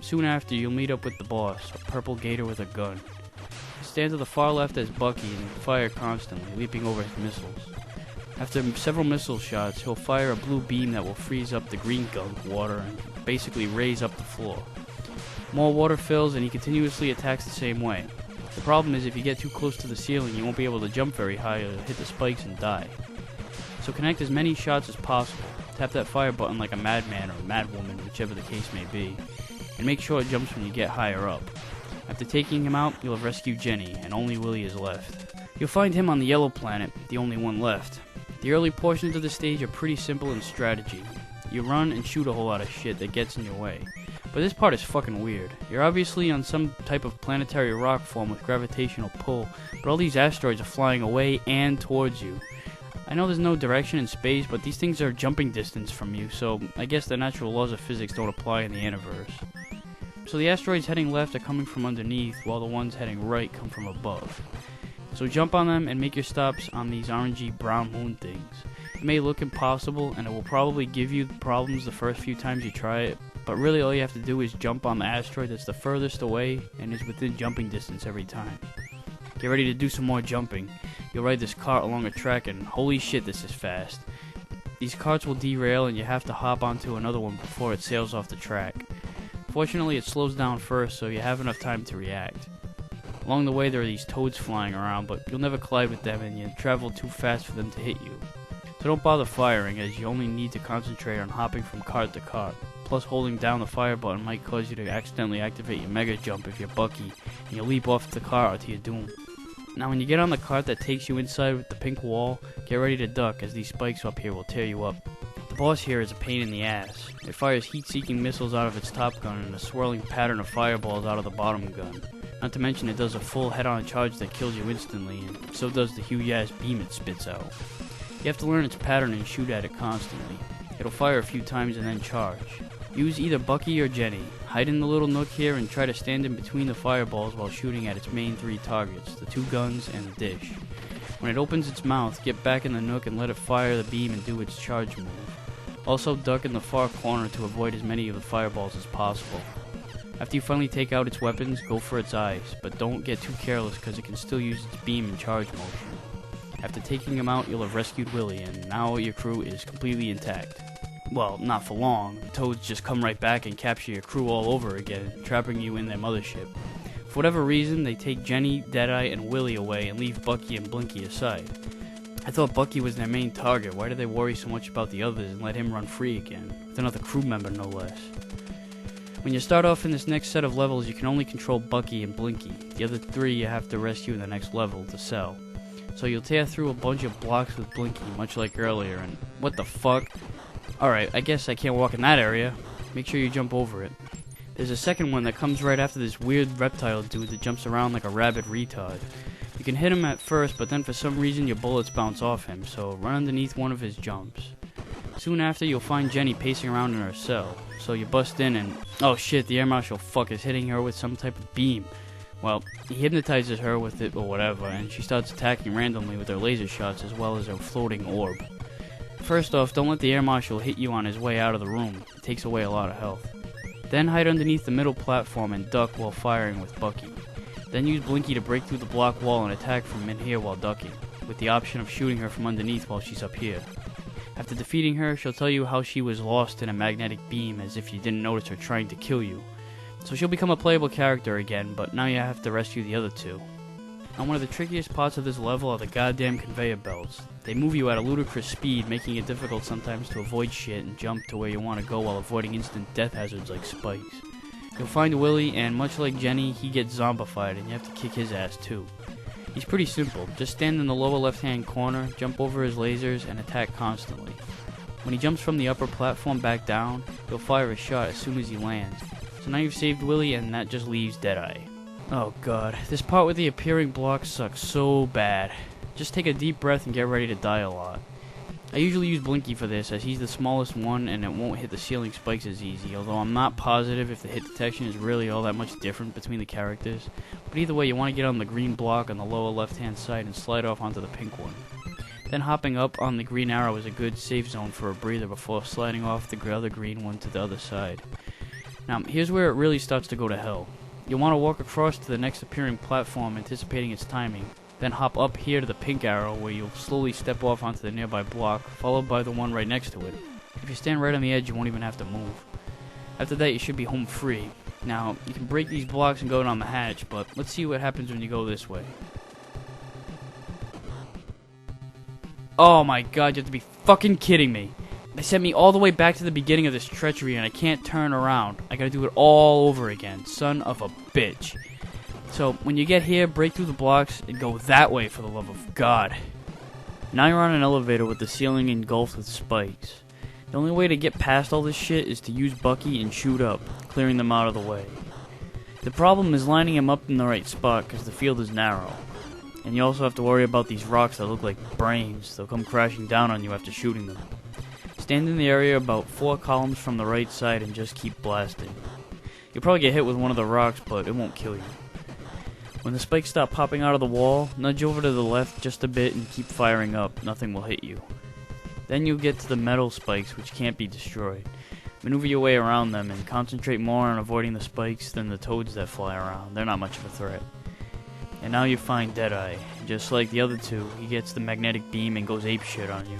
Soon after, you'll meet up with the boss, a purple gator with a gun. Stand to the far left as Bucky and fire constantly, leaping over his missiles. After several missile shots, he'll fire a blue beam that will freeze up the green gunk water and basically raise up the floor. More water fills and he continuously attacks the same way. The problem is if you get too close to the ceiling, you won't be able to jump very high or hit the spikes and die. So connect as many shots as possible. Tap that fire button like a madman or a madwoman, whichever the case may be, and make sure it jumps when you get higher up. After taking him out, you'll have rescued Jenny, and only Willie is left. You'll find him on the yellow planet, the only one left. The early portions of the stage are pretty simple in strategy. You run and shoot a whole lot of shit that gets in your way. But this part is fucking weird. You're obviously on some type of planetary rock form with gravitational pull, but all these asteroids are flying away and towards you. I know there's no direction in space, but these things are jumping distance from you, so I guess the natural laws of physics don't apply in the universe. So the asteroids heading left are coming from underneath, while the ones heading right come from above. So jump on them and make your stops on these orangey brown moon things. It may look impossible, and it will probably give you problems the first few times you try it, but really all you have to do is jump on the asteroid that's the furthest away and is within jumping distance every time. Get ready to do some more jumping. You'll ride this cart along a track and holy shit, this is fast. These carts will derail and you have to hop onto another one before it sails off the track. Fortunately, it slows down first, so you have enough time to react. Along the way there are these toads flying around, but you'll never collide with them and you travel too fast for them to hit you. So don't bother firing, as you only need to concentrate on hopping from cart to cart. Plus holding down the fire button might cause you to accidentally activate your mega jump if you're Bucky, and you'll leap off the cart to your doom. Now when you get on the cart that takes you inside with the pink wall, get ready to duck, as these spikes up here will tear you up. The boss here is a pain in the ass. It fires heat-seeking missiles out of its top gun and a swirling pattern of fireballs out of the bottom gun. Not to mention it does a full head-on charge that kills you instantly, and so does the huge-ass beam it spits out. You have to learn its pattern and shoot at it constantly. It'll fire a few times and then charge. Use either Bucky or Jenny. Hide in the little nook here and try to stand in between the fireballs while shooting at its main three targets, the two guns and the dish. When it opens its mouth, get back in the nook and let it fire the beam and do its charge move. Also duck in the far corner to avoid as many of the fireballs as possible. After you finally take out its weapons, go for its eyes, but don't get too careless because it can still use its beam and charge motion. After taking him out, you'll have rescued Willie, and now your crew is completely intact. Well, not for long. The toads just come right back and capture your crew all over again, trapping you in their mothership. For whatever reason, they take Jenny, Deadeye, and Willie away and leave Bucky and Blinky aside. I thought Bucky was their main target. Why do they worry so much about the others and let him run free again? With another crew member, no less. When you start off in this next set of levels, you can only control Bucky and Blinky. The other three you have to rescue in the next level to sell. So you'll tear through a bunch of blocks with Blinky, much like earlier, and what the fuck? Alright, I guess I can't walk in that area. Make sure you jump over it. There's a second one that comes right after this weird reptile dude that jumps around like a rabid retard. You can hit him at first, but then for some reason your bullets bounce off him, so run underneath one of his jumps. Soon after, you'll find Jenny pacing around in her cell, so you bust in and... oh shit, the air marshal fuck is hitting her with some type of beam. Well, he hypnotizes her with it or whatever, and she starts attacking randomly with her laser shots as well as her floating orb. First off, don't let the air marshal hit you on his way out of the room. It takes away a lot of health. Then hide underneath the middle platform and duck while firing with Bucky. Then use Blinky to break through the block wall and attack from in here while ducking, with the option of shooting her from underneath while she's up here. After defeating her, she'll tell you how she was lost in a magnetic beam as if you didn't notice her trying to kill you. So she'll become a playable character again, but now you have to rescue the other two. Now one of the trickiest parts of this level are the goddamn conveyor belts. They move you at a ludicrous speed, making it difficult sometimes to avoid shit and jump to where you want to go while avoiding instant death hazards like spikes. You'll find Willie, and much like Jenny, he gets zombified and you have to kick his ass too. He's pretty simple. Just stand in the lower left hand corner, jump over his lasers, and attack constantly. When he jumps from the upper platform back down, he'll fire a shot as soon as he lands. So now you've saved Willie, and that just leaves Deadeye. Oh god, this part with the appearing blocks sucks so bad. Just take a deep breath and get ready to die a lot. I usually use Blinky for this, as he's the smallest one and it won't hit the ceiling spikes as easy, although I'm not positive if the hit detection is really all that much different between the characters. But either way, you want to get on the green block on the lower left hand side and slide off onto the pink one. Then hopping up on the green arrow is a good safe zone for a breather before sliding off the other green one to the other side. Now, here's where it really starts to go to hell. You'll want to walk across to the next appearing platform, anticipating its timing, then hop up here to the pink arrow where you'll slowly step off onto the nearby block, followed by the one right next to it. If you stand right on the edge, you won't even have to move. After that, you should be home free. Now, you can break these blocks and go down the hatch, but let's see what happens when you go this way. Oh my god, you have to be fucking kidding me. They sent me all the way back to the beginning of this treachery and I can't turn around. I gotta do it all over again. Son of a bitch. So, when you get here, break through the blocks and go that way, for the love of God. Now you're on an elevator with the ceiling engulfed with spikes. The only way to get past all this shit is to use Bucky and shoot up, clearing them out of the way. The problem is lining him up in the right spot because the field is narrow. And you also have to worry about these rocks that look like brains. They'll come crashing down on you after shooting them. Stand in the area about 4 columns from the right side and just keep blasting. You'll probably get hit with one of the rocks, but it won't kill you. When the spikes stop popping out of the wall, nudge over to the left just a bit and keep firing up. Nothing will hit you. Then you'll get to the metal spikes, which can't be destroyed. Maneuver your way around them and concentrate more on avoiding the spikes than the toads that fly around. They're not much of a threat. And now you find Deadeye. Just like the other two, he gets the magnetic beam and goes apeshit on you.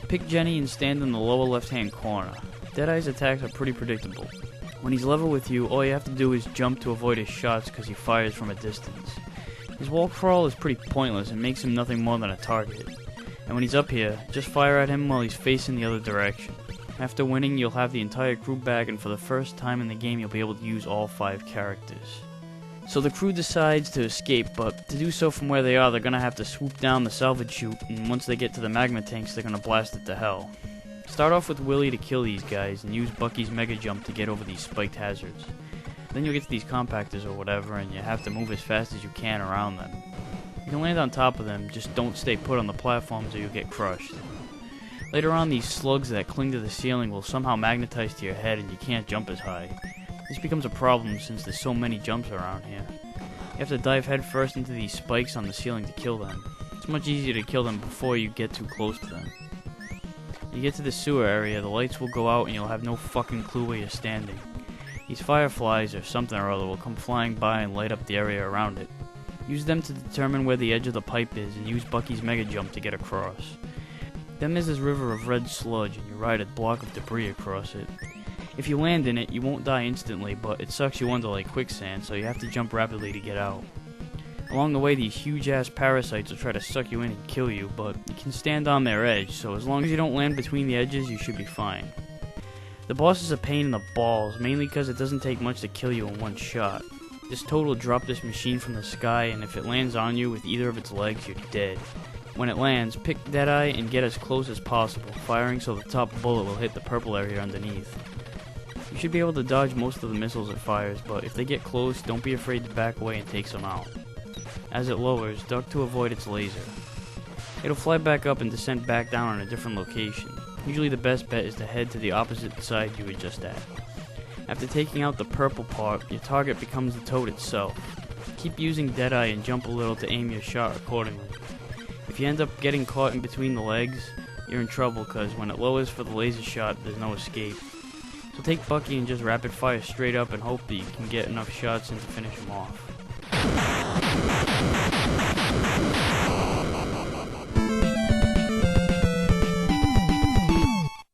Pick Jenny and stand in the lower left-hand corner. Deadeye's attacks are pretty predictable. When he's level with you, all you have to do is jump to avoid his shots because he fires from a distance. His wall crawl is pretty pointless and makes him nothing more than a target. And when he's up here, just fire at him while he's facing the other direction. After winning, you'll have the entire crew back, and for the first time in the game, you'll be able to use all 5 characters. So the crew decides to escape, but to do so from where they are, they're gonna have to swoop down the salvage chute, and once they get to the magma tanks, they're gonna blast it to hell. Start off with Willie to kill these guys, and use Bucky's mega jump to get over these spiked hazards. Then you'll get to these compactors or whatever, and you have to move as fast as you can around them. You can land on top of them, just don't stay put on the platforms or you'll get crushed. Later on, these slugs that cling to the ceiling will somehow magnetize to your head and you can't jump as high. This becomes a problem since there's so many jumps around here. You have to dive head first into these spikes on the ceiling to kill them. It's much easier to kill them before you get too close to them. You get to the sewer area, the lights will go out and you'll have no fucking clue where you're standing. These fireflies or something or other will come flying by and light up the area around it. Use them to determine where the edge of the pipe is and use Bucky's mega jump to get across. Then there's this river of red sludge and you ride a block of debris across it. If you land in it, you won't die instantly, but it sucks you under like quicksand, so you have to jump rapidly to get out. Along the way, these huge-ass parasites will try to suck you in and kill you, but you can stand on their edge, so as long as you don't land between the edges, you should be fine. The boss is a pain in the balls, mainly because it doesn't take much to kill you in one shot. This toad will drop this machine from the sky, and if it lands on you with either of its legs, you're dead. When it lands, pick Deadeye and get as close as possible, firing so the top bullet will hit the purple area underneath. You should be able to dodge most of the missiles it fires, but if they get close, don't be afraid to back away and take some out. As it lowers, duck to avoid its laser. It'll fly back up and descend back down on a different location. Usually the best bet is to head to the opposite side you were just at. After taking out the purple part, your target becomes the toad itself. Keep using Deadeye and jump a little to aim your shot accordingly. If you end up getting caught in between the legs, you're in trouble because when it lowers for the laser shot, there's no escape. So take Bucky and just rapid fire straight up and hope that you can get enough shots in to finish him off.